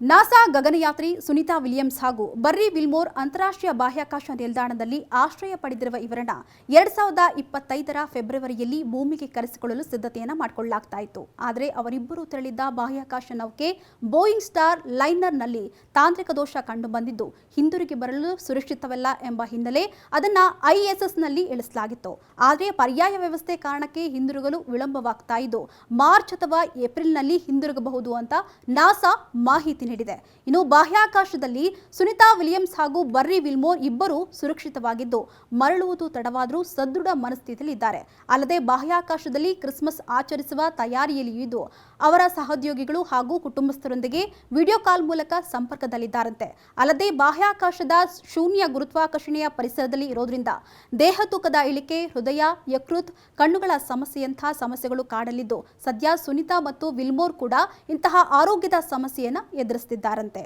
NASA ಗಗನಯಾತ್ರಿ Sunita Williams ಹಾಗೂ ಬರ್ರಿ Wilmore ಅಂತಾರಾಷ್ಟ್ರೀಯ ಬಾಹ್ಯಾಕಾಶ ನಿಲ್ದಾಣದಲ್ಲಿ ಆಶ್ರಯ ಪಡೆದಿರುವ ಇವರನ್ನ 2025ರ ಫೆಬ್ರವರಿಯಲ್ಲಿ ಭೂಮಿಗೆ ಕರೆಸಿಕೊಳ್ಳಲು ಸಿದ್ಧತೆಯನ್ನು ಮಾಡಿಕೊಳ್ಳಲಾಗ್ತಾ ಇತ್ತು. ಆದರೆ ಅವರಿಬ್ಬರು ತೆರಳಿದ್ದ ಬಾಹ್ಯಾಕಾಶ ನೌಕೆ ಬೋಯಿಂಗ್ ಸ್ಟಾರ್ ಲೈನರ್ನಲ್ಲಿ ತಾಂತ್ರಿಕ ದೋಷ ಕಂಡುಬಂದಿದ್ದು ಹಿಂದಿರುಗಿ ಬರಲು ಸುರಕ್ಷಿತವಲ್ಲ ಎಂಬ ಹಿನ್ನೆಲೆ ಅದನ್ನ ISSನಲ್ಲಿ ಇಳಿಸಲಾಗಿತ್ತು. ಆದರೆ ಪರ್ಯಾಯ ವ್ಯವಸ್ಥೆ ಕಾರಣಕ್ಕೆ ಹಿಂದಿರುಗಲು ವಿಳಂಬವಾಗ್ತಾ ಇದ್ದು ಮಾರ್ಚ್ ಅಥವಾ ಏಪ್ರಿಲ್ನಲ್ಲಿ ಹಿಂದಿರುಗಬಹುದು ಅಂತ ನಾಸಾ ಮಾಹಿತಿ ನೀಡಿದೆ. ಇನ್ನು ಬಾಹ್ಯಾಕಾಶದಲ್ಲಿ ಸುನಿತಾ ವಿಲಿಯಮ್ಸ್ ಹಾಗೂ ಬರ್ರಿ ವಿಲ್ಮೋರ್ ಇಬ್ಬರು ಸುರಕ್ಷಿತವಾಗಿದ್ದು ಮರಳುವುದು ತಡವಾದರೂ ಸದೃಢ ಮನಸ್ಥಿತಿಯಲ್ಲಿ ಇದ್ದಾರೆ. ಅಲ್ಲದೆ ಬಾಹ್ಯಾಕಾಶದಲ್ಲಿ ಕ್ರಿಸ್ಮಸ್ ಆಚರಿಸುವ ತಯಾರಿಯಲ್ಲಿಯೂ ಇದ್ದು ಅವರ ಸಹೋದ್ಯೋಗಿಗಳು ಹಾಗೂ ಕುಟುಂಬಸ್ಥರೊಂದಿಗೆ ವಿಡಿಯೋ ಕಾಲ್ ಮೂಲಕ ಸಂಪರ್ಕದಲ್ಲಿದ್ದಾರಂತೆ. ಅಲ್ಲದೆ ಬಾಹ್ಯಾಕಾಶದ ಶೂನ್ಯ ಗುರುತ್ವಾಕರ್ಷಣೆಯ ಪರಿಸರದಲ್ಲಿ ಇರೋದ್ರಿಂದ ದೇಹ ತೂಕದ ಇಳಿಕೆ, ಹೃದಯ, ಯಕೃತ್, ಕಣ್ಣುಗಳ ಸಮಸ್ಯೆಯಂತಹ ಸಮಸ್ಯೆಗಳು ಕಾಡಲಿದ್ದು ಸದ್ಯ ಸುನಿತಾ ಮತ್ತು ವಿಲ್ಮೋರ್ ಕೂಡ ಇಂತಹ ಆರೋಗ್ಯದ ಸಮಸ್ಯೆಯನ್ನು ಎದುರಿಸುತ್ತಿದ್ದಾರಂತೆ.